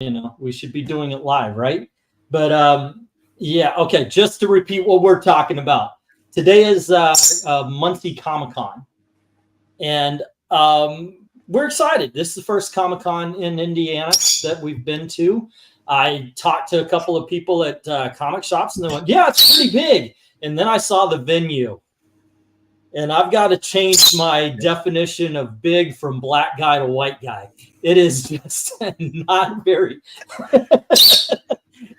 you know, we should be doing it live, right? But yeah, okay. Just to repeat what we're talking about, today is Muncie Comic Con, and we're excited. This is the first Comic Con in Indiana that we've been to. I talked to a couple of people at comic shops, and they went, "Yeah, it's pretty big." And then I saw the venue, and I've got to change my definition of big from black guy to white guy. It is just not very.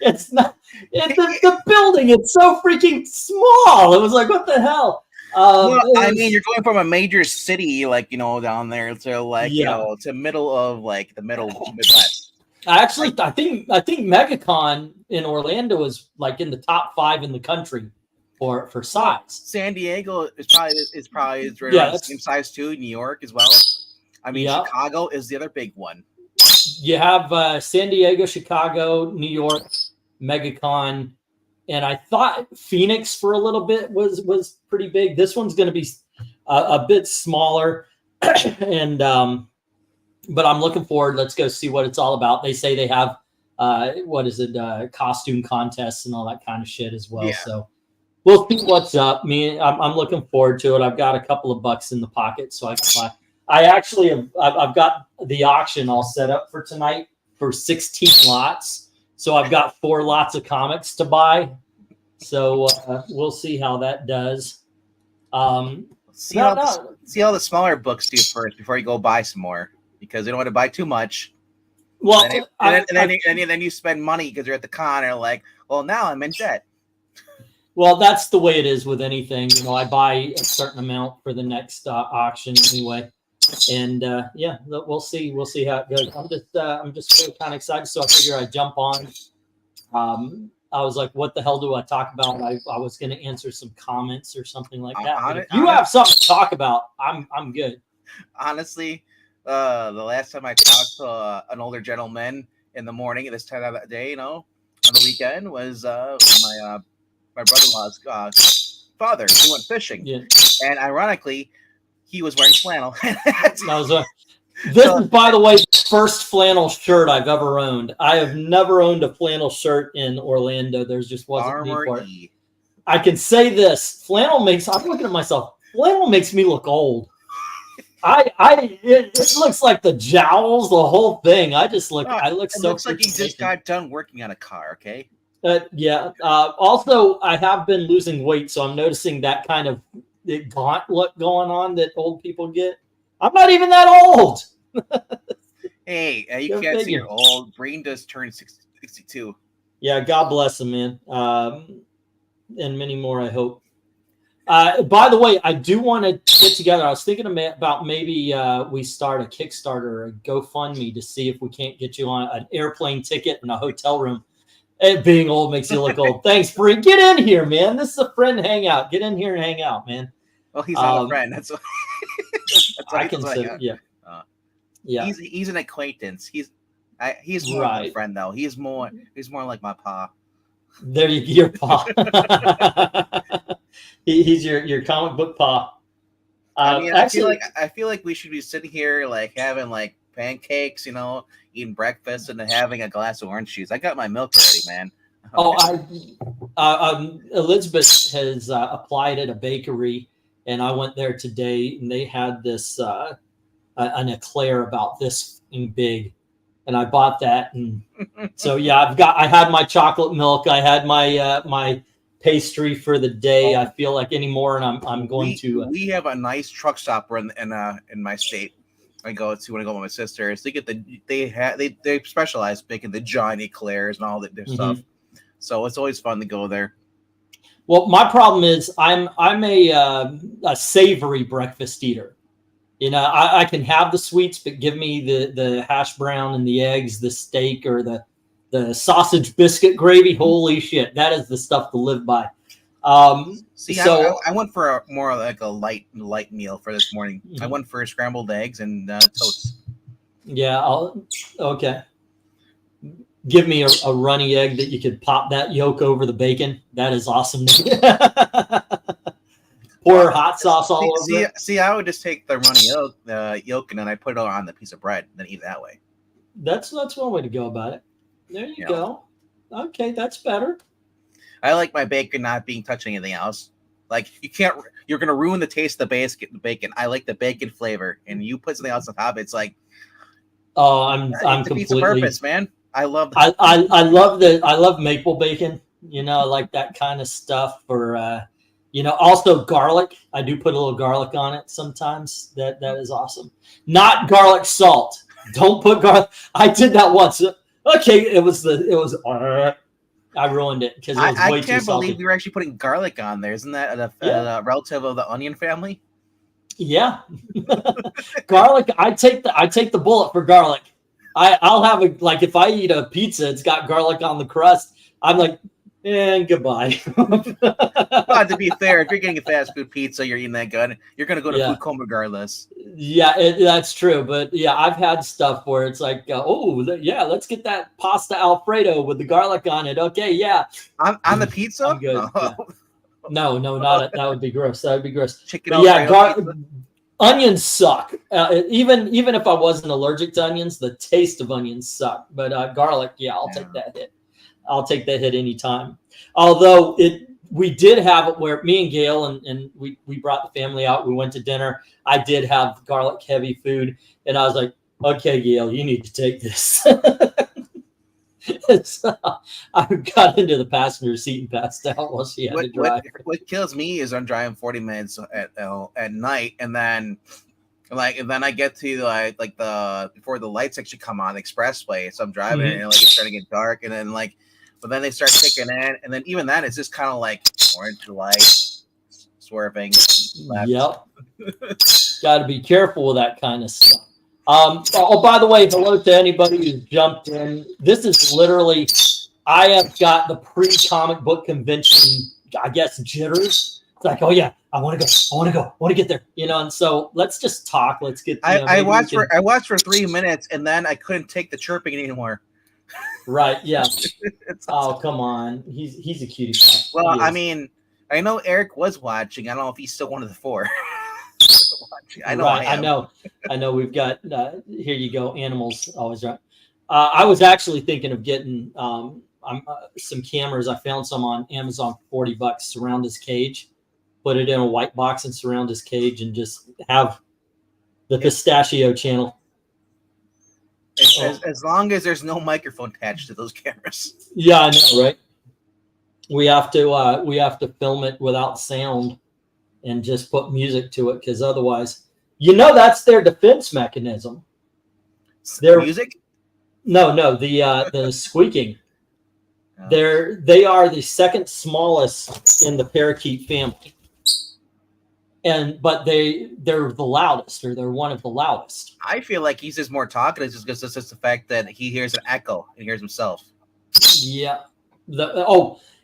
It's not. The building. It's so freaking small. It was like, what the hell? Well, I mean, you're going from a major city, like, you know, down there to like, you know, to middle of like the middle Midwest. I think MegaCon in Orlando is like in the top 5 in the country for size. San Diego is probably right around the same size too. New York as well. I mean, Chicago is the other big one. You have San Diego, Chicago, New York, MegaCon, and I thought Phoenix for a little bit was pretty big. This one's going to be a bit smaller, and but I'm looking forward. Let's go see what it's all about. They say they have costume contests and all that kind of shit as well. Yeah. So we'll see what's up. I'm looking forward to it. I've got a couple of bucks in the pocket, so I can buy. I've got the auction all set up for tonight for 16 lots. So I've got 4 lots of comics to buy. So we'll see how that does. See how the smaller books do first before you go buy some more, because you don't want to buy too much. Well, and then you spend money because you're at the con and you're like, well, now I'm in debt. Well, that's the way it is with anything. You know, I buy a certain amount for the next auction anyway. And yeah, we'll see how it goes. I'm just really kind of excited, so I figure I'd jump on. I was like, what the hell do I talk about? I was going to answer some comments or something like that. If you have something to talk about, I'm good. Honestly, the last time I talked to an older gentleman in the morning at this time of the day, you know, on the weekend, was my brother-in-law's father. He went fishing, and ironically, he was wearing flannel. This is, by the way, the first flannel shirt I've ever owned. I have never owned a flannel shirt in Orlando. There's just wasn't need for it. I can say this: flannel makes. I'm looking at myself. Flannel makes me look old. It looks like the jowls, the whole thing. I look so. Looks like you just got done working on a car. Okay. Yeah. Also, I have been losing weight, so I'm noticing that kind of gaunt look going on that old people get. I'm not even that old. Hey, you can't see you're old. Breen does turn 62. Yeah, God bless him, man. And many more, I hope. By the way, I do want to get together. I was thinking about maybe we start a Kickstarter or a GoFundMe to see if we can't get you on an airplane ticket and a hotel room. Being old makes you look old. Thanks, Breen. Get in here, man. This is a friend hangout. Get in here and hang out, man. Well, he's not a friend. That's what I consider. Yeah. Yeah. He's an acquaintance. He's more of a friend though. He's more like my pa. There you go, your pa. He's your comic book pa. I mean, actually, I feel like we should be sitting here like having like pancakes, you know, eating breakfast and then having a glass of orange juice. I got my milk ready, man. Elizabeth has applied at a bakery, and I went there today, and they had this an eclair about this big, and I bought that, and so yeah, I had my chocolate milk, I had my my pastry for the day. I feel like anymore, and I'm going to. We have a nice truck stop in my state. I go to when I go with my sisters. They get they specialize making the giant eclairs and all that stuff. So it's always fun to go there. Well, my problem is I'm a savory breakfast eater. You know, I can have the sweets, but give me the hash brown and the eggs, the steak, or the sausage biscuit gravy. Holy shit, that is the stuff to live by. I went for more like a light meal for this morning. I went for scrambled eggs and toast. Yeah, okay. Give me a runny egg that you could pop that yolk over the bacon. That is awesome. Pour hot sauce all over it. See, I would just take the runny yolk and then I put it on the piece of bread and then eat it that way. That's one way to go about it. There you You know. go. Okay, that's better. I like my bacon not being touched anything else. Like you're gonna ruin the taste of the bacon. I like the bacon flavor, and you put something else on top. It's like, Oh, I'm it defeats the completely. purpose, man. I love. I love maple bacon. You know, I like that kind of stuff. For you know, also garlic. I do put a little garlic on it sometimes. That is awesome. Not garlic salt. Don't put garlic. I did that once. Okay, it was. I ruined it because it was I way too can't salty. believe you're actually putting garlic on there. Isn't that a relative of the onion family? Yeah, garlic. I take the bullet for garlic. I'll have a, like, if I eat a pizza, it's got garlic on the crust. I'm like, and goodbye. Well, to be fair, if you're getting a fast food pizza, you're eating that good, you're gonna go to food coma regardless. Yeah, that's true. But yeah, I've had stuff where it's like, yeah, let's get that pasta Alfredo with the garlic on it. Okay, yeah. On the pizza? I'm good. Oh. Yeah. No, not it. That would be gross. That would be gross. Chicken But Alfredo. Onions suck. Even if I wasn't allergic to onions, the taste of onions suck. But garlic, yeah, I'll take that hit. I'll take that hit anytime. Although we did have it where me and Gail and we brought the family out. We went to dinner. I did have garlic heavy food, and I was like, okay, Gail, you need to take this. So I got into the passenger seat and passed out while she had to drive. What kills me is I'm driving 40 minutes at night, and then I get to like the before the lights actually come on the expressway. So I'm driving and like it's starting to get dark, and then but then they start kicking in, and then even then it's just kind of like orange light swerving left. Yep. Got to be careful with that kind of stuff. Oh, by the way, hello to anybody who's jumped in. This is literally, I have got the pre-comic book convention, I guess, jitters. It's like, oh yeah, I want to get there, you know. And so let's just talk. Let's get. I watched for 3 minutes, and then I couldn't take the chirping anymore. Right. Yeah. Oh, come on. He's a cutie pie. Well, I mean, I know Eric was watching. I don't know if he's still one of the four. I know. Right, I know. We've got here you go. Animals always right. I was actually thinking of getting some cameras. I found some on Amazon for $40. Surround his cage, put it in a white box and surround his cage, and just have the pistachio channel. As long as there's no microphone attached to those cameras. Yeah, I know, right? We have to film it without sound and just put music to it, because otherwise, that's their defense mechanism. Their music? No, the squeaking. They are the second smallest in the parakeet family, but they're the loudest, or they're one of the loudest. I feel like he's just more talkative just because it's just the fact that he hears an echo and hears himself. Yeah.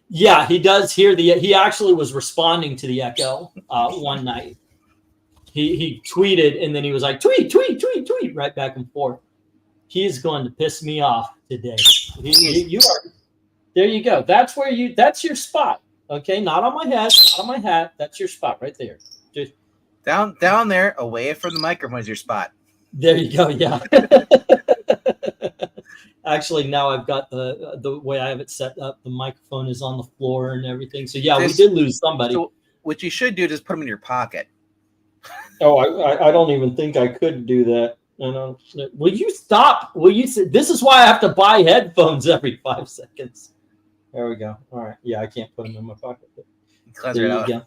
Yeah, he does hear he actually was responding to the echo one night. He tweeted, and then he was like, tweet, right back and forth. He's going to piss me off today. You are. There you go. That's your spot. Okay, not on my head, not on my hat. That's your spot right there. Just down there, away from the microphone is your spot. There you go. Yeah. Actually, now I've got the way I have it set up. The microphone is on the floor and everything. So yeah, we did lose somebody. So what you should do is just put them in your pocket. Oh, I don't even think I could do that. Will you stop? This is why I have to buy headphones every 5 seconds. There we go. All right. Yeah, I can't put them in my pocket. There you go.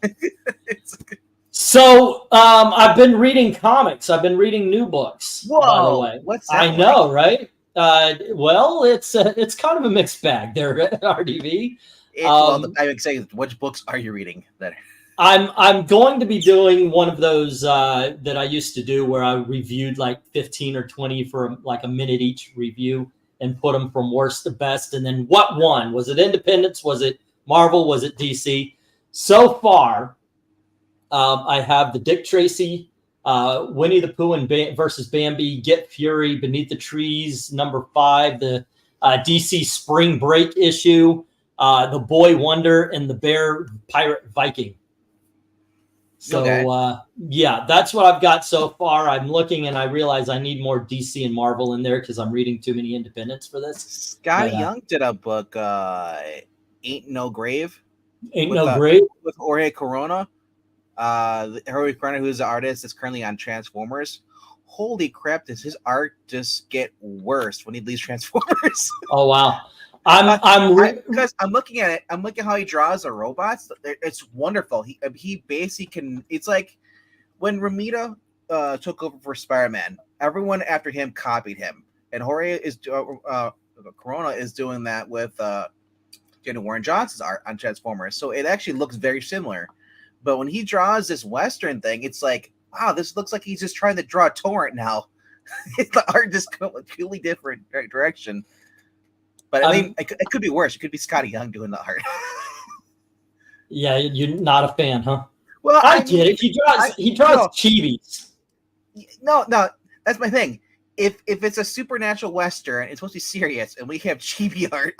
So I've been reading comics. I've been reading new books. Whoa! By the way, what's that? I know, right? Well, it's kind of a mixed bag there, RDV. I would say, which books are you reading? That I'm going to be doing one of those that I used to do, where I reviewed like 15 or 20 for like a minute each review, and put them from worst to best. And then what won? Was it Independence? Was it Marvel? Was it DC? So far, I have the Dick Tracy, Winnie the Pooh versus Bambi, Get Fury, Beneath the Trees, #5, the DC Spring Break issue, The Boy Wonder, and the Bear Pirate Viking. So Okay. yeah, that's what I've got so far. I'm looking and I realize I need more DC and Marvel in there because I'm reading too many independents for this. Scotty Young did a book, Ain't No Grave, Ain't with No Grave with Jorge Corona. Jorge Corona, who's the artist that's currently on Transformers. Holy crap! Does his art just get worse when he leaves Transformers? Oh wow! Because I'm looking at it. I'm looking at how he draws the robots. It's wonderful. He basically can. It's like when Romita took over for Spider-Man. Everyone after him copied him, and Jorge is Corona is doing that with Jenny Warren Johnson's art on Transformers. So it actually looks very similar. But when he draws this Western thing, it's like, wow, this looks like he's just trying to draw a torrent now. The art just goes a completely different direction. But I mean, it could be worse. It could be Scotty Young doing the art. Yeah, you're not a fan, huh? Well, I get it. He draws chibis. No, that's my thing. If it's a supernatural Western, it's supposed to be serious, and we have chibi art.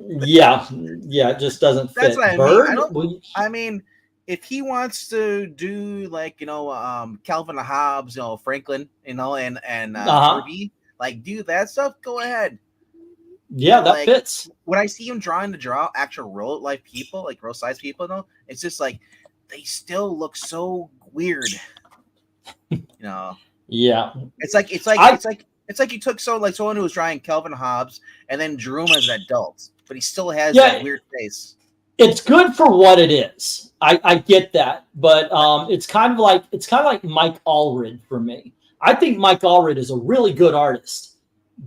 yeah, it just doesn't fit. That's what Bird, I mean. I mean, if he wants to do like Calvin and Hobbes, Franklin, and Kirby, like do that stuff, go ahead. Yeah, that fits. When I see him draw actual real life people, like real size people, it's just like they still look so weird. Yeah. It's like you took someone who was drawing Calvin Hobbes and then drew him as an adult, but he still has that weird face. It's good for what it is. I get that, but it's kind of like Mike Allred for me. I think Mike Allred is a really good artist,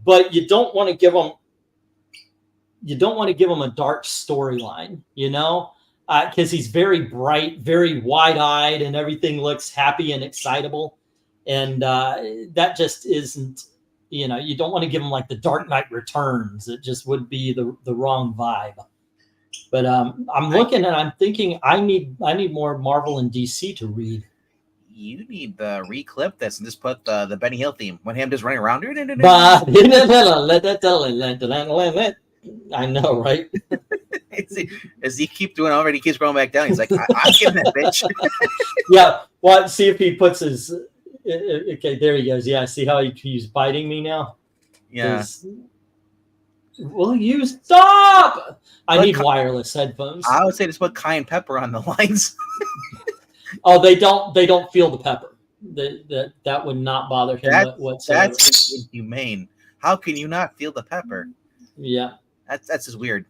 but you don't want to give him a dark storyline, because he's very bright, very wide-eyed, and everything looks happy and excitable. And that just isn't, you don't want to give him like the Dark Knight Returns. It just would be the wrong vibe. But I'm looking and I'm thinking I need more Marvel and DC to read. You need to reclip this and just put the Benny Hill theme when him just running around. I know, right? As he keep doing already, he keeps going back down. He's like, I'm getting that bitch. Yeah. Well, see if he puts his. Okay, there he goes. Yeah, see how he's biting me now? Yeah. Will you stop? I need wireless headphones. I would say just put cayenne pepper on the lines. Oh, they don't feel the pepper. That would not bother him whatsoever. That's inhumane. How can you not feel the pepper? Yeah. That's just weird.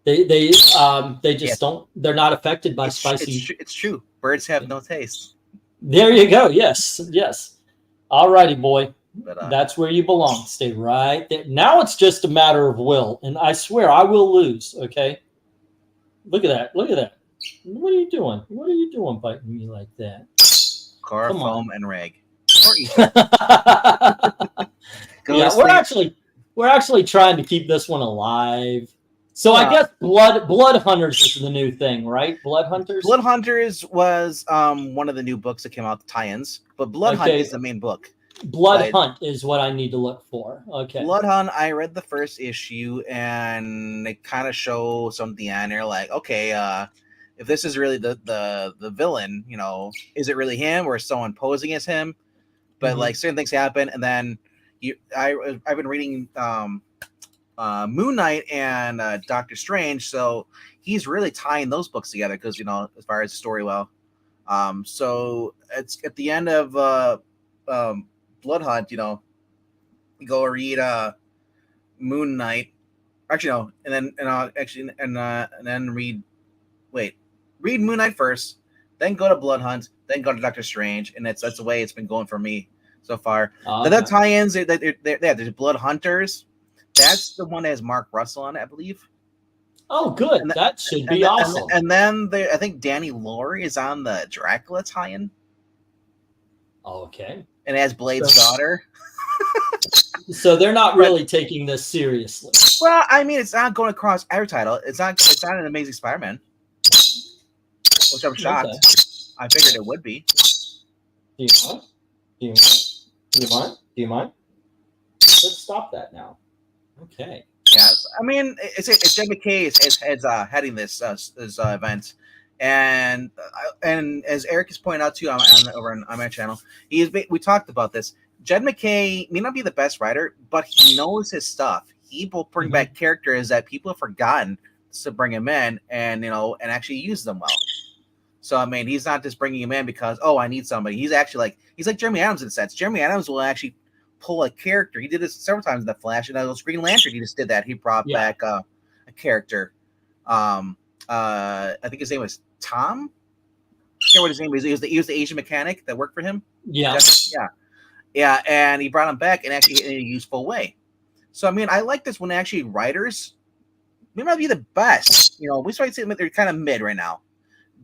They just don't. They're not affected by spicy. It's true. Birds have no taste. There you go. Yes. All righty, boy. But, that's where you belong. Stay right there. Now it's just a matter of will, and I swear I will lose. Okay. Look at that. What are you doing? Biting me like that? Chloroform and rag. Yeah, we're actually trying to keep this one alive. So I guess Blood Hunters is the new thing, right? Blood Hunters. Blood Hunters was one of the new books that came out, the tie-ins. But Blood Hunt is the main book. Blood Hunt is what I need to look for. Okay. Blood Hunt. I read the first issue, and they kind of show something on there, like, okay, if this is really the villain, is it really him or is someone posing as him? But like certain things happen, and then I've been reading Moon Knight and Doctor Strange, so he's really tying those books together because as far as the story, so it's at the end of Blood Hunt, you go read Moon Knight. Actually, no, and then read Moon Knight first, then go to Blood Hunt, then go to Doctor Strange, and that's the way it's been going for me so far. The tie-ins, there's Blood Hunters. That's the one that has Mark Russell on it, I believe. Oh, good. That should be awesome. And then I think Danny Laurie is on the Dracula tie-in. Okay. And it has Blade's daughter. So they're not really taking this seriously. Well, I mean, it's not going across every title. It's not an Amazing Spider-Man. Which I'm shocked. Okay. I figured it would be. Do you mind? Let's stop that now. Okay. Yeah, I mean, it's Jed McKay is heading this event, And as Eric is pointing out too over on my channel, we talked about this. Jed MacKay may not be the best writer, but he knows his stuff. He will bring back characters that people have forgotten to bring him in, and and actually use them well. So I mean, he's not just bringing him in because I need somebody. He's actually he's like Jeremy Adams in a sense. Jeremy Adams will actually pull a character. He did this several times in the Flash, and those Green Lantern. He just did that. He brought back a character. I think his name was Tom. I can't remember what his name was. He was the Asian mechanic that worked for him. Yeah. Yeah, and he brought him back and actually in a useful way. So I mean, I like this when actually writers may not be the best. We might say they're kind of mid right now,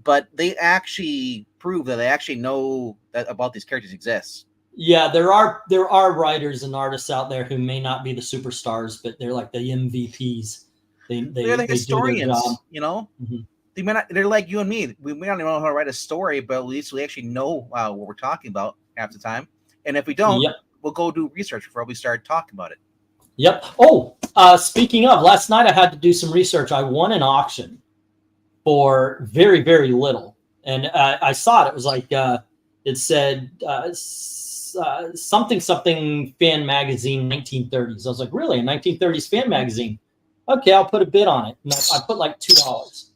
but they actually prove that they actually know that about these characters exist. Yeah, there are writers and artists out there who may not be the superstars, but they're like the MVPs. They're the historians, They may not. They're like you and me. We may not know how to write a story, but at least we actually know what we're talking about half the time. And if we don't, we'll go do research before we start talking about it. Yep. Oh, speaking of, last night I had to do some research. I won an auction for very, very little, and I saw it. It was like it said something fan magazine 1930s. I was like, really, a 1930s fan magazine? Okay, I'll put a bid on it. And I put like $2.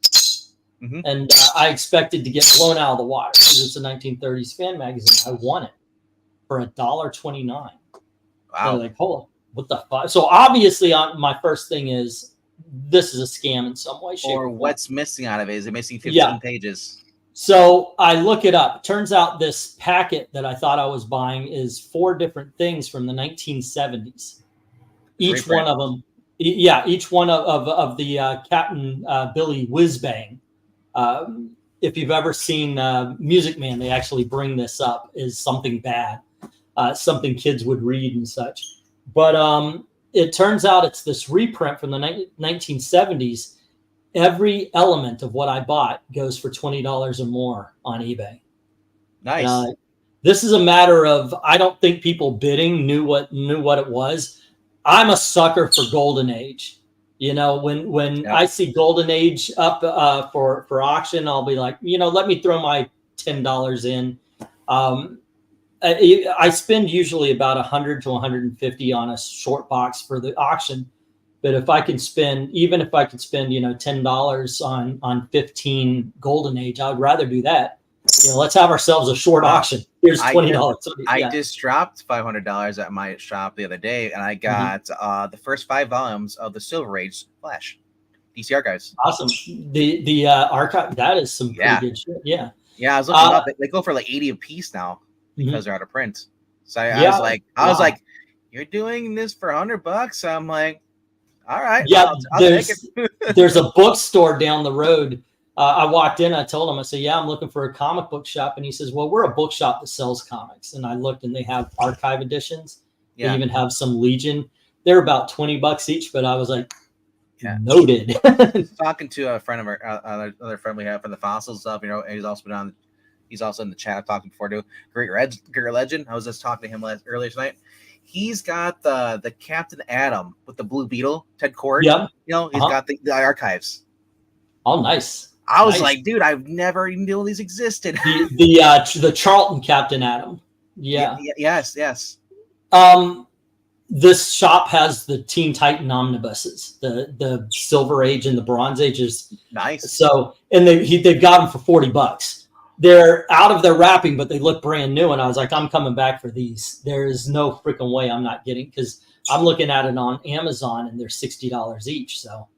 And I expected to get blown out of the water because it's a 1930s fan magazine. I won it for $1.29. Wow! So like, hold on, what the fuck? So obviously, my first thing is this is a scam in some way, shape, or what's missing out of it? Is it missing 15 pages? So I look it up. Turns out this packet that I thought I was buying is 4 different things from the 1970s. Each one of them, each one of the Captain Billy Whizbang. If you've ever seen Music Man, they actually bring this up as something bad, something kids would read and such. But it turns out it's this reprint from the 1970s. Every element of what I bought goes for $20 or more on eBay. Nice. This is a matter of, I don't think people bidding knew what it was. I'm a sucker for Golden Age. When I see Golden Age up for auction, I'll be like, let me throw my $10 in. I spend usually about $100 to $150 on a short box for the auction. But if I could spend, $10 on 15 Golden Age, I would rather do that. Let's have ourselves a short auction. Here's $20. I just dropped $500 at my shop the other day, and I got the first 5 volumes of the Silver Age Flash, DC Archives. Awesome. The archive, that is some pretty good shit. Yeah. Yeah, I was looking up. They go for like 80 a piece now because they're out of print. So I was like, you're doing this for $100? I'm like, all right. Yeah, I'll take it. There's a bookstore down the road. I walked in, I told him, I said, I'm looking for a comic book shop. And he says, well, we're a bookshop that sells comics. And I looked, and they have archive editions. They even have some Legion. They're about $20 each, but I was like, noted. Talking to a friend of our other friend we have from the Fossil stuff, and he's also in the chat talking before too. Great Legend. I was just talking to him earlier tonight. He's got the Captain Atom with the Blue Beetle, Ted Kord. Yeah. He's got the archives. Oh, nice. I was like, dude, I've never even knew these existed. The Charlton Captain Atom. Yeah. Yes. This shop has the Teen Titan omnibuses, the Silver Age and the Bronze Ages. Nice. So, and they've got them for $40. They're out of their wrapping, but they look brand new. And I was like, I'm coming back for these. There is no freaking way I'm not getting, because I'm looking at it on Amazon and they're $60 each. So,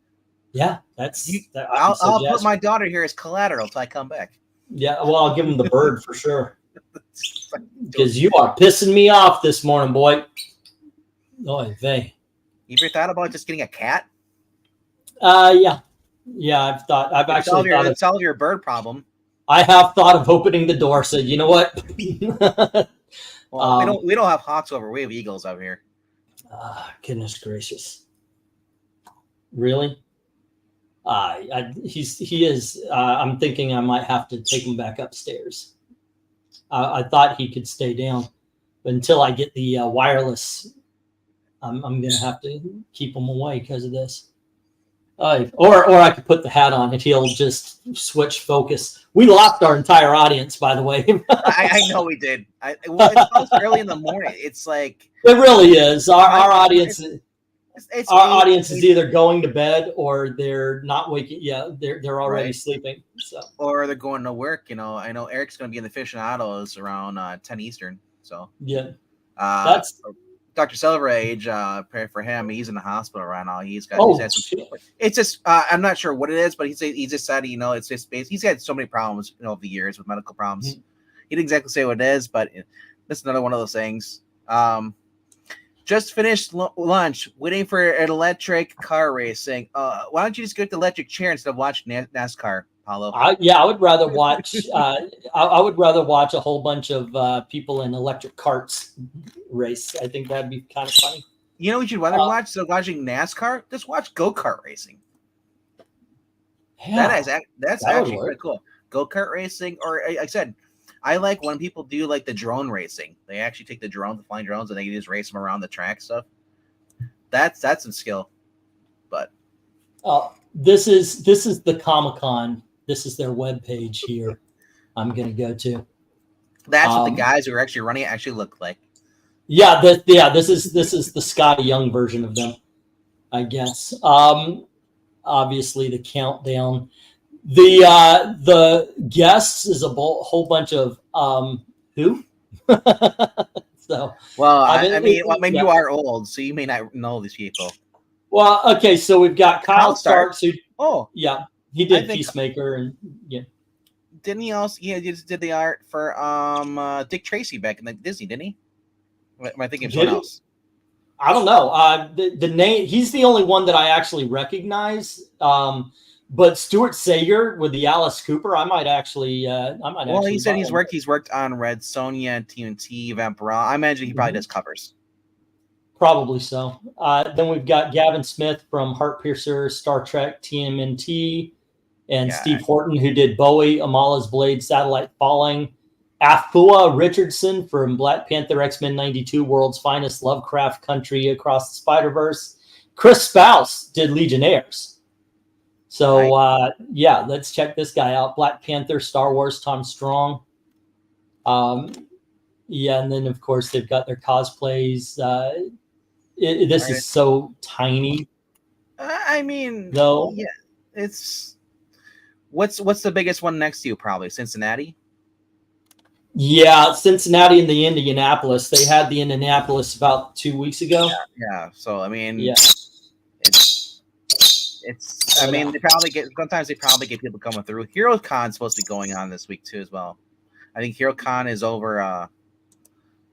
yeah, I'll put my daughter here as collateral till I come back. Yeah, well, I'll give him the bird for sure. Because you are pissing me off this morning, boy. Oh, vey. You ever thought about just getting a cat? Yeah. I've actually thought solve your bird problem. I have thought of opening the door. Said, you know what? Well, we don't have hawks over. We have eagles out here. Goodness gracious! Really? He is. I'm thinking I might have to take him back upstairs. I thought he could stay down, but until I get the wireless, I'm gonna have to keep him away because of this. Or I could put the hat on and he'll just switch focus. We lost our entire audience, by the way. I know we did. Well, it's early in the morning. It's like it really is. Our audience. It's our audience is either going to bed or they're not waking. Yeah, they're already sleeping. So or they're going to work. You know, I know Eric's going to be in the aficionados around 10 Eastern. So yeah, that's Dr. Silverage. Pray for him. He's in the hospital right now. He's got. It's just I'm not sure what it is, but he just said it's just based. He's had so many problems over the years with medical problems. Mm-hmm. He didn't exactly say what it is, but this is another one of those things. Just finished lunch, waiting for an electric car racing. Why don't you just get the electric chair instead of watching NASCAR, Paulo? I would rather watch. I would rather watch a whole bunch of people in electric carts race. I think that'd be kind of funny. You know what you'd rather watch? So watching NASCAR, just watch go-kart racing. Yeah, that's actually pretty cool. Go-kart racing, or like I said, I like when people do like the drone racing. They actually take the flying drones, and they just race them around the track stuff. That's some skill. But this is the Comic-Con. This is their webpage here. I'm gonna go to. That's what the guys who are actually running it actually look like. Yeah, this is the Scotty Young version of them, I guess. Obviously the countdown. The guests is a whole bunch of who? So well, I mean, you are old, so you may not know these people. Well, okay, so we've got Kyle Starks, who he did Peacemaker, and didn't he also? Yeah, he just did the art for Dick Tracy back in Disney, didn't he? Am I thinking of someone else? I don't know. The name, he's the only one that I actually recognize. But Stuart Sager with the Alice Cooper, I might actually. Well, he said he's worked on Red Sonja, TNT, Vampire. I imagine he probably does covers. Probably so. Then we've got Gavin Smith from Heartpiercer, Star Trek, TMNT, and Steve Horton, who did Bowie, Amala's Blade, Satellite Falling. Afua Richardson from Black Panther, X-Men 92, World's Finest, Lovecraft Country, Across the Spider-Verse. Chris Spouse did Legionnaires. So, let's check this guy out. Black Panther, Star Wars, Tom Strong. And then, of course, they've got their cosplays. This is so tiny. I mean, though. Yeah, it's... What's the biggest one next to you, probably? Cincinnati? Yeah, Cincinnati and the Indianapolis. They had the Indianapolis about 2 weeks ago. Yeah. So, I mean... Yeah. It's. I mean, sometimes they probably get people coming through. Hero Con's supposed to be going on this week too, as well. I think Hero Con is over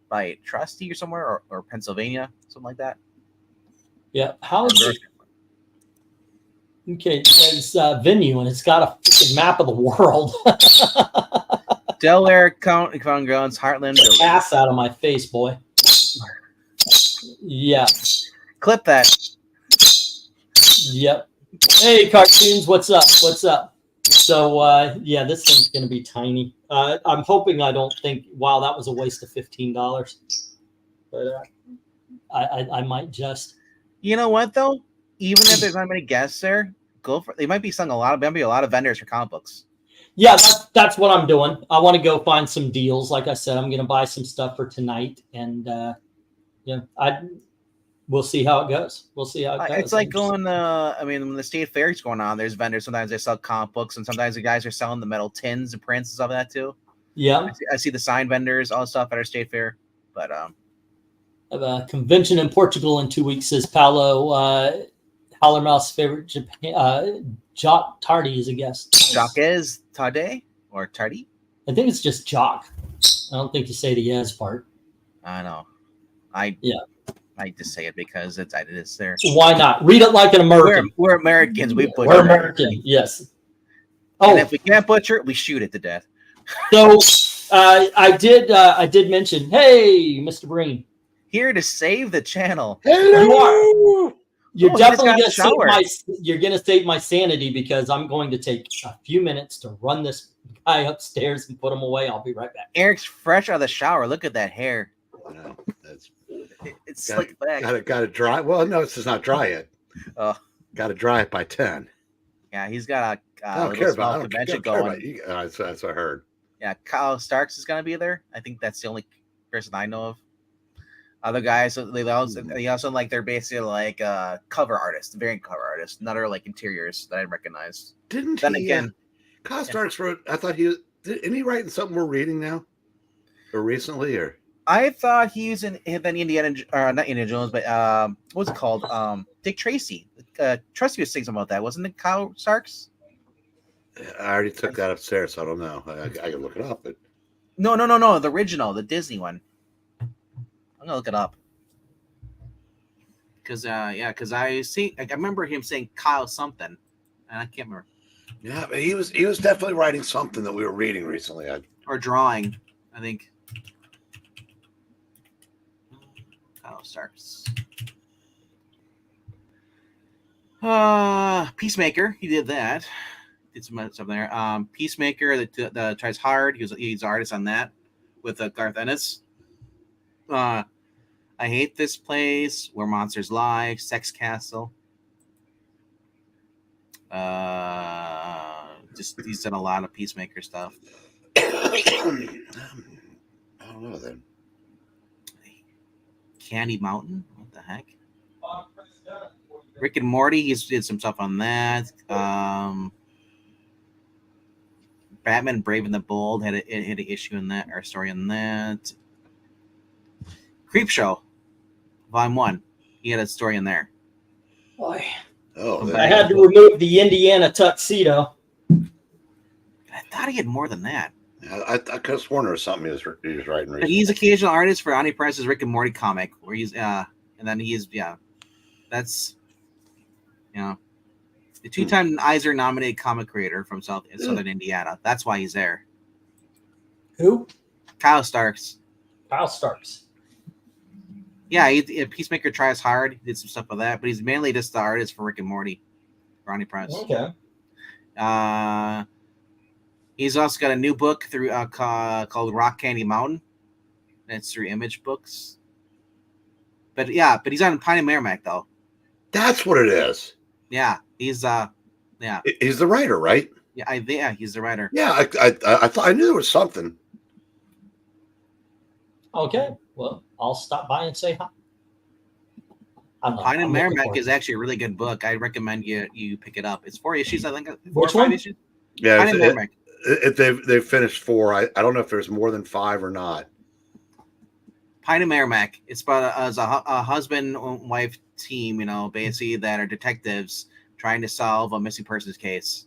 by Trusty or somewhere, or Pennsylvania, something like that. Yeah. How is it? Okay, it's venue, and it's got a freaking map of the world. Delaware County, Grounds, Heartland. Ass out of my face, boy. Yeah. Clip that. Yep. Hey, cartoons, what's up? What's up? So, this thing's going to be tiny. I'm hoping I don't think, wow, that was a waste of $15. But I might just. You know what, though? Even if there's not many guests there, go for it. They might be selling a lot of vendors for comic books. Yeah, that's what I'm doing. I want to go find some deals. Like I said, I'm going to buy some stuff for tonight. And, we'll see how it goes. It's like going when the state fair is going on, there's vendors. Sometimes they sell comic books, and sometimes the guys are selling the metal tins and prints and stuff like that too. Yeah. I see the sign vendors, all the stuff at our state fair. But I have a convention in Portugal in 2 weeks, says Paolo. Hallermouth's favorite Japan. Jock Tardy is a guest. Jock is Tade or Tardy? I think it's just Jock. I don't think you say the yes part. I know. I just say it because it is there. Why not? Read it like an American. We're Americans. We're American. Yes. And if we can't butcher it, we shoot it to death. So I did mention, hey, Mr. Breen. Here to save the channel. Hello. You're definitely gonna save my sanity, because I'm going to take a few minutes to run this guy upstairs and put him away. I'll be right back. Eric's fresh out of the shower. Look at that hair. That's it's slicked back. Got it dry. Well, no, it's just not dry yet. Got to dry it by 10. Yeah, he's got I a don't care little about. small I don't convention care about going. you. That's what I heard. Yeah, Kyle Starks is gonna be there. I think that's the only person I know of. Other guys, they also like they're basically like cover artists, variant cover artists, not are like interiors that I recognize. Didn't Then he? again, Kyle Starks wrote. I thought he was. Isn't he writing something we're reading now, or recently, or? I thought he was in Indiana, not Indiana Jones, but what's it called? Dick Tracy. Trusty was saying something about that, wasn't it? Kyle Starks. I already took that upstairs, so I don't know. I can look it up, but No, the original, the Disney one. I'm gonna look it up. Because I remember him saying Kyle something, and I can't remember. yeah, but he was definitely writing something that we were reading recently. Or drawing, I think. Kyle Starks. Peacemaker, he did that. Did some stuff there. Peacemaker that tries hard. He's an artist on that with Garth Ennis. I Hate This Place, Where Monsters Lie, Sex Castle. Just he's done a lot of Peacemaker stuff. I don't know then. Candy Mountain, what the heck? Rick and Morty, he's did some stuff on that. Batman Brave and the Bold had an issue in that, or story in that. Creepshow, Volume 1. He had a story in there. Boy. Oh, I had to remove the Indiana tuxedo. I thought he had more than that. I could have sworn there was something he was writing recently. But he's occasional artist for Ani Price's Rick and Morty comic, where he's and then he's that's the two-time Eisner nominated comic creator from Southern Indiana. That's why he's there. Who? Kyle Starks. Kyle Starks. Yeah, Peacemaker tries hard. He did some stuff with that, but he's mainly just the artist for Rick and Morty. Ronnie Price. Okay. He's also got a new book through called Rock Candy Mountain. And it's through Image Books. But he's on Pine and Merrimack though. That's what it is. Yeah, he's He's the writer, right? Yeah, he's the writer. Yeah, I thought I knew there was something. Okay, well, I'll stop by and say hi. Pine and Merrimack is actually a really good book. I recommend you pick it up. It's 4 issues, I think. 4 Which or 5 one? issues. Yeah, Pine and Merrimack. They've finished 4. I don't know if there's more than 5 or not. Pine and Merrimack. It's about a husband and wife team, basically that are detectives trying to solve a missing persons case,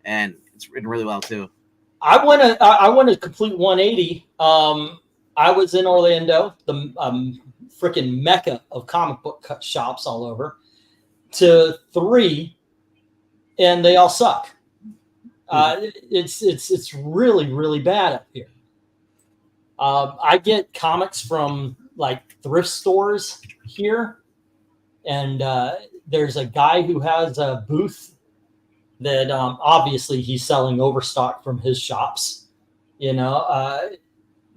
and it's written really well too. I want a complete 180. I was in Orlando, the freaking mecca of comic book shops all over, to 3, and they all suck. It's really, really bad up here. I get comics from like thrift stores here, and there's a guy who has a booth that obviously he's selling overstock from his shops,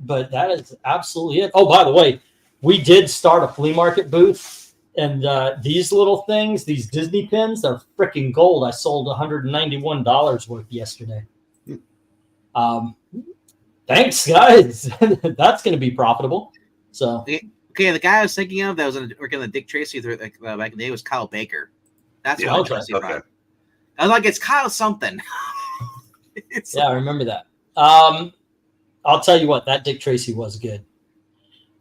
but that is absolutely it. Oh, by the way, we did start a flea market booth, and these little things, these Disney pins, they're freaking gold. I sold $191 worth yesterday. Thanks, guys. That's going to be profitable. So, okay, the guy I was thinking of that was working on the Dick Tracy back in the day was Kyle Baker. That's what Tracy brought. I was like, it's Kyle something. I remember that. I'll tell you what, that Dick Tracy was good,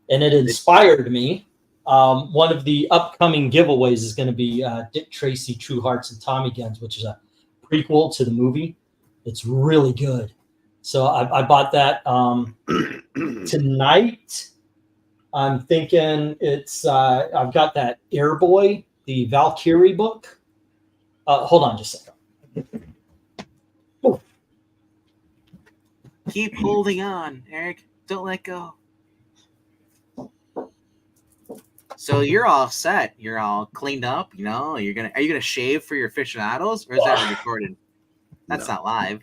and it inspired me. One of the upcoming giveaways is going to be Dick Tracy, True Hearts, and Tommy Guns, which is a prequel to the movie. It's really good. So I bought that tonight. I'm thinking it's I've got that Airboy, the Valkyrie book. Hold on just a second. Oh. Keep holding on, Eric. Don't let go. So you're all set. You're all cleaned up. Are you gonna shave for your aficionados, or is that recorded? That's not live.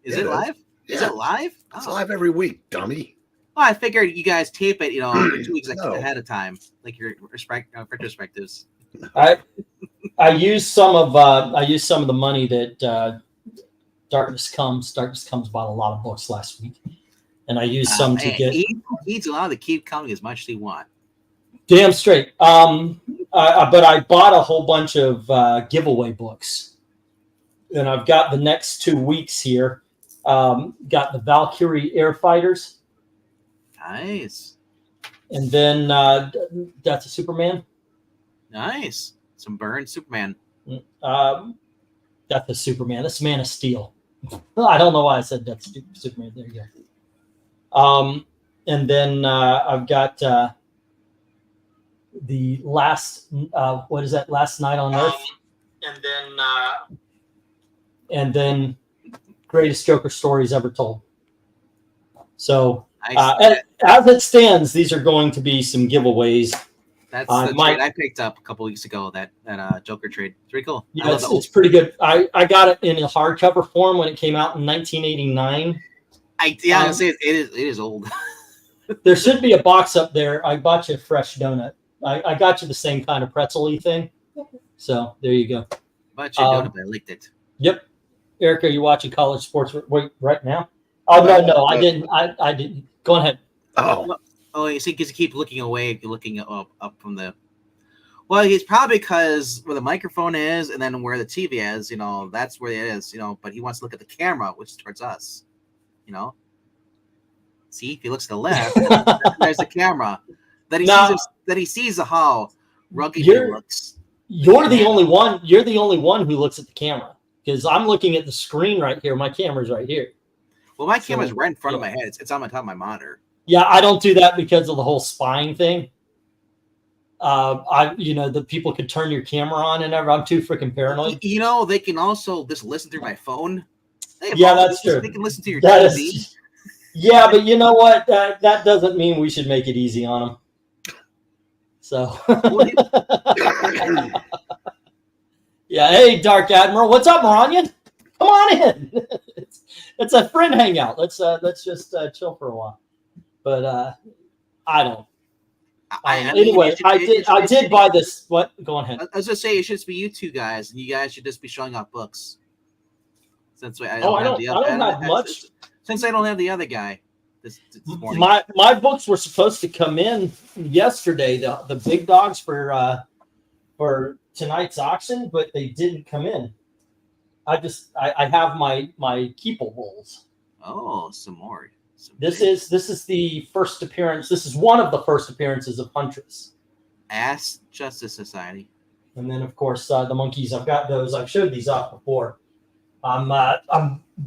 Is it live? Yeah. Is it live? It's live every week, dummy. Well, I figured you guys tape it, 2 weeks ahead of time, like your retrospectives. I used some of the money that Darkness Comes bought a lot of books last week, and I used some to get. He's allowed to keep coming as much as he wants. Damn straight. But I bought a whole bunch of giveaway books, and I've got the next 2 weeks here. Got the Valkyrie Air Fighters. Nice. And then that's a Superman. Nice. Some burned Superman. That's a Superman. That's Man of Steel. I don't know why I said that's Superman. There you go. And then I've got the last. What is that? Last Night on Earth. And then Greatest Joker Stories Ever Told. So as it stands, these are going to be some giveaways. That's the trade I picked up a couple weeks ago. That Joker trade. It's pretty cool. Yeah, it's pretty good. I got it in a hardcover form when it came out in 1989. I say it is old. There should be a box up there. I bought you a fresh donut. I got you the same kind of pretzel-y thing. So there you go. Bought you a donut, but I licked it. Yep. Eric, are you watching college sports right now? Oh no, I didn't. I didn't. Go ahead. Oh, you see, because you keep looking away, looking up from the. Well, it's probably because where the microphone is, and then where the TV is. That's where it is. But he wants to look at the camera, which is towards us. See, if he looks to the left, there's the camera. That he sees how rugged he looks. You're the only one. You're the only one who looks at the camera because I'm looking at the screen right here. My camera's right here. Well, my camera's right in front of my head. It's on my top of my monitor. Yeah, I don't do that because of the whole spying thing. The people could turn your camera on and everything. I'm too freaking paranoid. They can also just listen through my phone. Yeah, that's true. They can listen to your TV. Yeah, but you know what? That doesn't mean we should make it easy on them. So. Yeah. Hey, Dark Admiral. What's up, Maranya? Come on in. It's a friend hangout. Let's just chill for a while. But I don't. Anyway, I did buy this. What? Go ahead. I was gonna say it should just be you two guys, and you guys should just be showing off books. Since I don't have much. Since I don't have the other guy this morning. My books were supposed to come in yesterday. The big dogs for tonight's auction, but they didn't come in. I have my keepables. Oh, some more. This is the first appearance. This is one of the first appearances of Huntress. Ass Justice Society. And then of course the monkeys. I've got those. I've showed these off before. I'm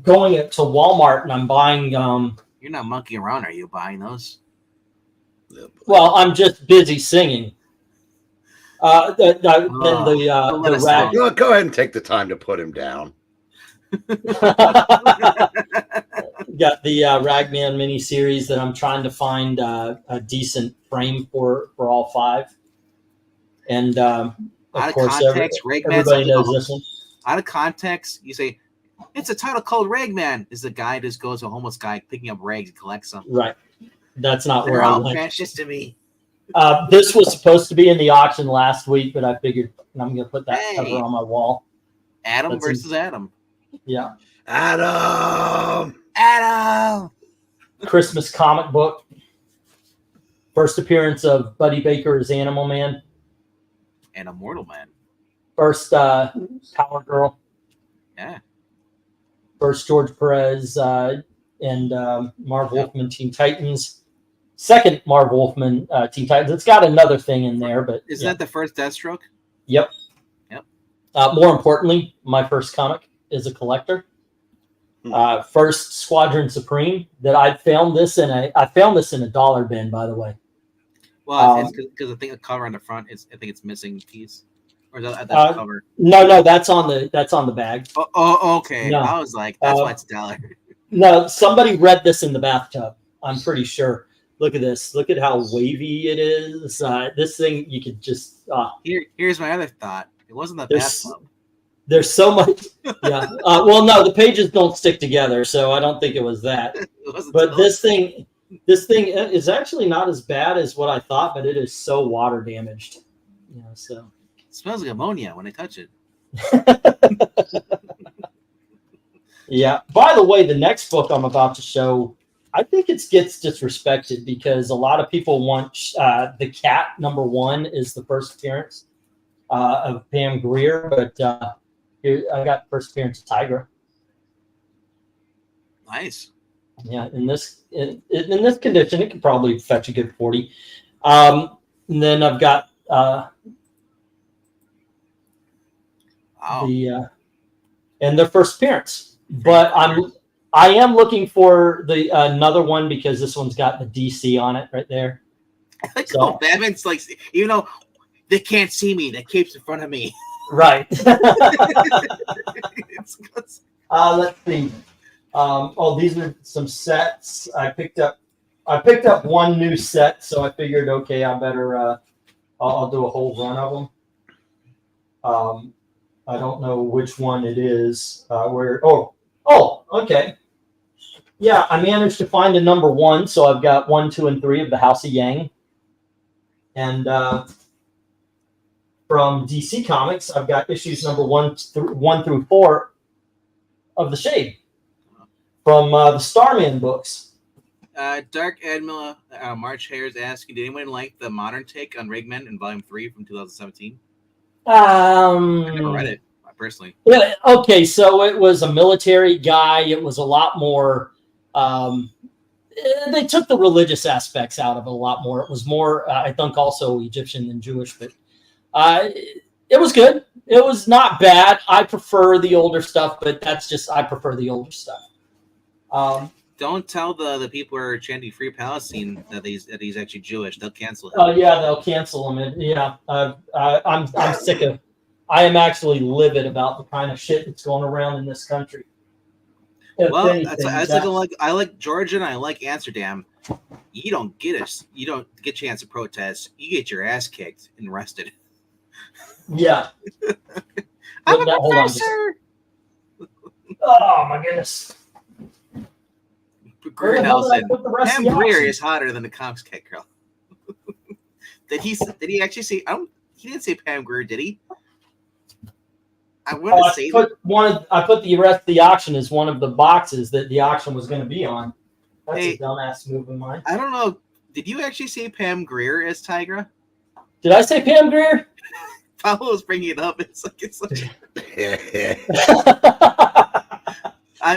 going to Walmart and I'm buying. You're not monkeying around, are you? Buying those? Well, I'm just busy singing. Go ahead and take the time to put him down. Got the Ragman miniseries that I'm trying to find a decent frame for all 5. And of course, everybody knows this one. Out of context, you say, it's a title called Ragman. Is the guy just goes to a homeless guy picking up rags and collects them. Right. That's not They're where all I'm precious to me. This was supposed to be in the auction last week, but I figured I'm going to put that cover on my wall. Adam versus Adam. Yeah. Adam. Christmas comic book. First appearance of Buddy Baker as Animal Man. And Immortal Man. First Power Girl. Yeah. First George Perez and Marv Wolfman Teen Titans. Second Marv Wolfman Teen Titans. It's got another thing in there, but isn't that the first Deathstroke? Yep. More importantly, my first comic is a collector. First Squadron Supreme that I found this in a dollar bin, by the way. Well, it's because I think the cover on the front I think it's missing a piece. Or is that the cover? No, that's on the bag. Oh, okay. No. I was like, that's why it's $1. No, somebody read this in the bathtub. I'm pretty sure. Look at this. Look at how wavy it is. This thing you could just. Here's my other thought. It wasn't the bathtub. There's so much. Yeah. Well, no, the pages don't stick together, so I don't think it was that. But this thing is actually not as bad as what I thought, but it is so water damaged. So smells like ammonia when I touch it. Yeah. By the way, the next book I'm about to show, I think it gets disrespected because a lot of people want the Cat #1 is the first appearance of Pam Grier, but here I got first appearance of Tigra. Nice. Yeah, in this condition, it could probably fetch a good 40. And then I've got Wow. and their first appearance. But I am looking for the another one because this one's got the DC on it right there. So Batman's like, even though they can't see me, the cape's in front of me. Right. It's- Let's see. Oh, these are some sets. I picked up one new set, so I figured, okay, I better I'll do a whole run of them. I don't know which one it is. Okay. Yeah, I managed to find a #1, so I've got 1, 2, and 3 of the House of Yang. And from DC Comics, I've got issues #1 through 4 of The Shade from the Starman books. Dark Admiral March Hare's asking, did anyone like the modern take on Regman in Volume 3 from 2017? I never read it, personally. Yeah, okay, so it was a military guy. It was a lot more. They took the religious aspects out of it a lot more. It was more, I think, also Egyptian than Jewish, but it was good. It was not bad. I prefer the older stuff, but that's just I prefer the older stuff. Don't tell the people who are chanting Free Palestine that he's actually Jewish. They'll cancel him. Oh yeah, they'll cancel him. Yeah, I'm sick of. I am actually livid about the kind of shit that's going around in this country. Well, I like Georgia and I like Amsterdam. You don't get a chance to protest. You get your ass kicked and arrested. Yeah. I'm a professor. Oh my goodness. Greer Nelson. Pam Grier is hotter than the comics cat girl. Did he actually say? He didn't say Pam Grier, did he? I want to say I put the rest of the auction as one of the boxes that the auction was going to be on. That's a dumbass move of mine. I don't know. Did you actually say Pam Grier as Tigra? Did I say Pam Grier? Paolo was bringing it up. It's like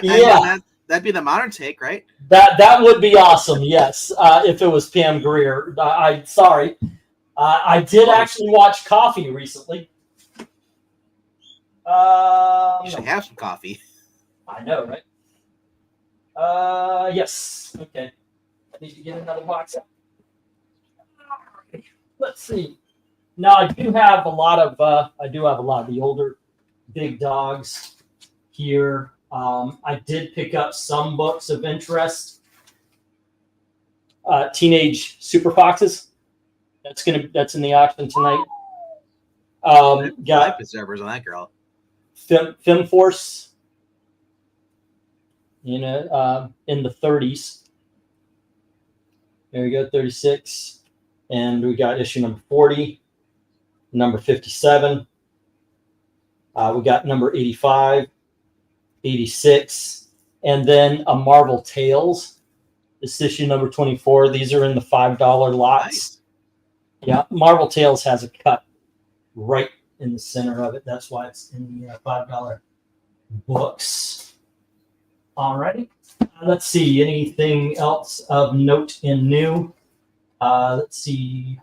yeah. That'd be the modern take, right? That would be awesome. Yes, if it was Pam Grier. Sorry, I did actually watch Coffee recently. You should have some coffee. I know, right? Yes. Okay. I need to get another box out. Let's see. Now I do have a lot of the older big dogs here. I did pick up some books of interest. Teenage Super Foxes. That's in the auction tonight. Got preservers on that girl. Fem Force. In the 30s. There we go, 36. And we got issue number 40, number 57. We got number 85, 86, and then a Marvel Tales. This issue number 24. These are in the $5 lots. Nice. Yeah, Marvel Tales has a cut right in the center of it. That's why it's in the $5 books. Alrighty. Let's see. Anything else of note and new? Let's see.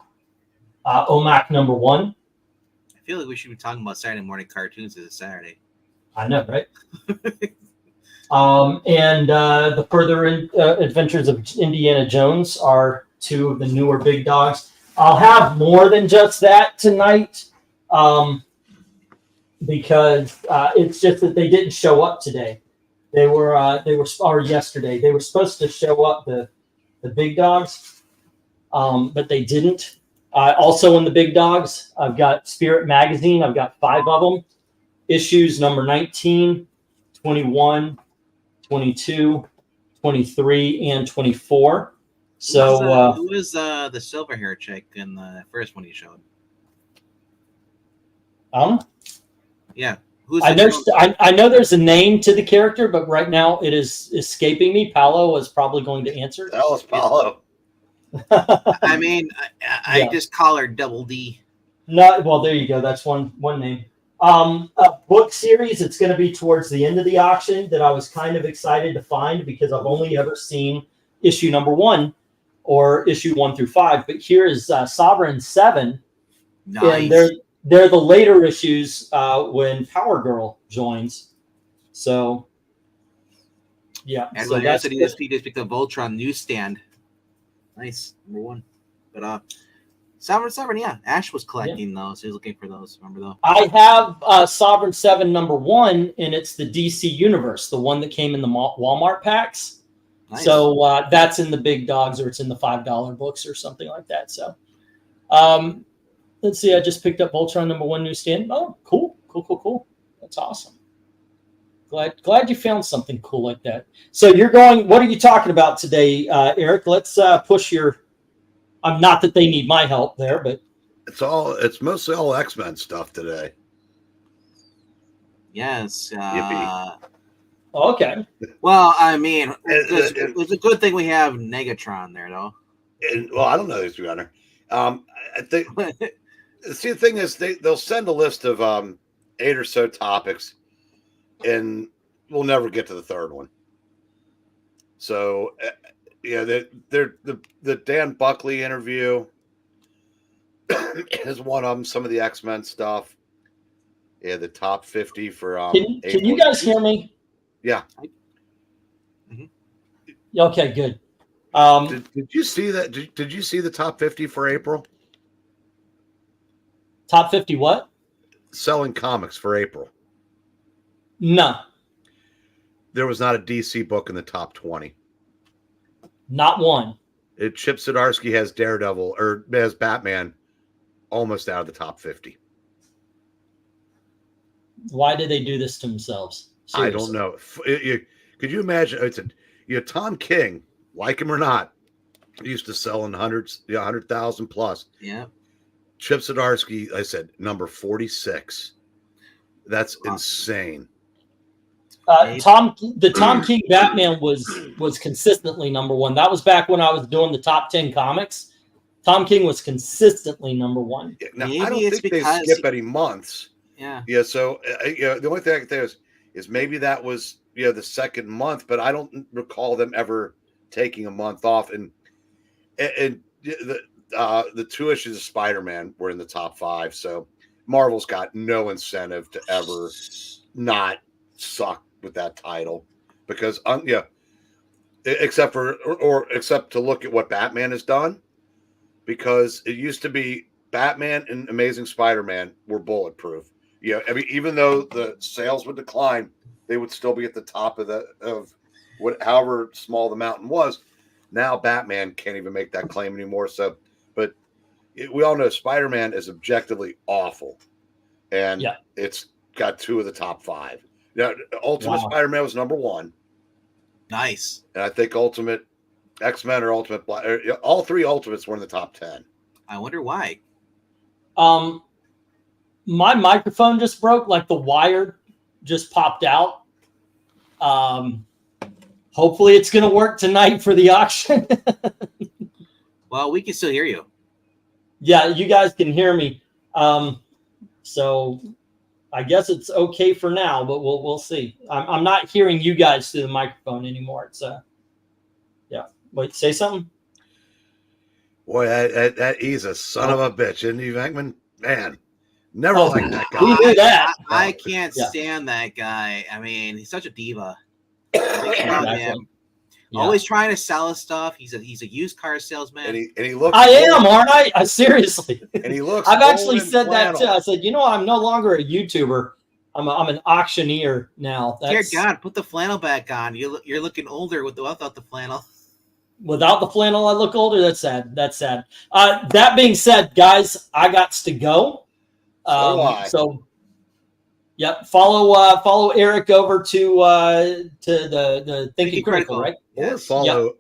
OMAC number 1. I feel like we should be talking about Saturday morning cartoons this Saturday. I know, right? And the Further Adventures of Indiana Jones are 2 of the newer big dogs. I'll have more than just that tonight because it's just that they didn't show up today. They were yesterday. They were supposed to show up the big dogs, but they didn't. Also in the big dogs, I've got Spirit Magazine. I've got 5 of them. Issues number 19, 21, 22, 23, and 24. So who was the silver hair chick in the first one you showed? I don't know. Yeah. Who's I know. I know there's a name to the character, but right now it is escaping me. Paolo is probably going to answer. That was Paolo. I mean, I just call her Double D. No, well, there you go. That's one name. A book series. It's going to be towards the end of the auction that I was kind of excited to find because I've only ever seen issue number 1 or issue 1 through 5. But here is Sovereign 7, Nice. and they're the later issues when Power Girl joins. So yeah, And so when that's he just picked up Voltron newsstand. Nice, number 1. But Sovereign, yeah. Ash was collecting those. He was looking for those. Remember though? I have Sovereign 7 number 1, and it's the DC Universe, the one that came in the Walmart packs. Nice. So that's in the big dogs, or it's in the $5 books or something like that. So let's see. I just picked up Voltron number 1 newsstand. Oh, cool. That's awesome. Glad you found something cool like that. So you're going. What are you talking about today, Eric? Let's push your. Not that they need my help there, but It's mostly all X-Men stuff today. Yes. okay. Well, I mean, it's a good thing we have Negatron there, though. Well, I don't know these 300. I think. See, the thing is, they'll send a list of 8 or so topics, and we'll never get to the third one. So, yeah, they're the Dan Buckley interview is one of them. Some of the X-Men stuff. Yeah, the top 50 for. Can you guys hear me? Yeah. Okay, good. Did you see that? Did you see the top 50 for April? Top 50 what? Selling comics for April. No. There was not a DC book in the top 20. Not one. Chip Zdarsky has Daredevil, or has Batman, almost out of the top 50. Why did they do this to themselves? Seriously. I don't know. Could you imagine? Tom King, like him or not, used to sell in hundreds, 100,000 plus. Yeah. Chip Zdarsky, I said, number 46. That's insane. Tom King Batman was consistently number 1. That was back when I was doing the top 10 comics. Tom King was consistently number 1. Now, Maybe I don't it's think they because skip any months. Yeah. Yeah. So the only thing I can tell you is maybe that was the second month, but I don't recall them ever taking a month off. And the 2 issues of Spider-Man were in the top 5. So Marvel's got no incentive to ever not suck with that title, because except to look at what Batman has done, because it used to be Batman and Amazing Spider-Man were bulletproof. I mean, even though the sales would decline, they would still be at the top of however small the mountain was. Now Batman can't even make that claim anymore. So, but we all know Spider-Man is objectively awful, and it's got 2 of the top 5. Now, Ultimate Spider-Man was number 1. Nice. And I think Ultimate X-Men or Ultimate Black, all 3 Ultimates were in the top 10. I wonder why. My microphone just broke, like the wire just popped out. Hopefully it's going to work tonight for the auction. Well, we can still hear you. Yeah, you guys can hear me. So I guess it's okay for now, but we'll see. I'm not hearing you guys through the microphone anymore. It's yeah. Wait, say something. Boy, he's a son of a bitch, isn't he, Venkman? Man, never liked that guy. We knew that. I can't stand that guy. I mean, he's such a diva. Him. Always trying to sell us stuff. He's a used car salesman. And he looks. I am, aren't I? Seriously. And he looks. I've actually said flannel. that too. I said, I'm no longer a YouTuber. I'm an auctioneer now. Dear God, put the flannel back on. You're looking older without the flannel. Without the flannel, I look older. That's sad. That's sad. That being said, guys, I got to go. So yep. Follow Eric over to the Thinking Critical, right?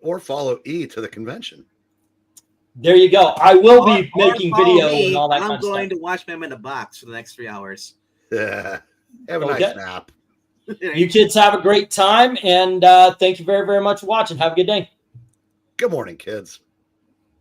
Or follow E to the convention. There you go. I will be Or making follow video me. and all that I'm kind of going stuff. to watch them in a box for the next 3 hours. Yeah. Have a Okay. nice nap. You kids have a great time, and thank you very, very much for watching. Have a good day. Good morning, kids.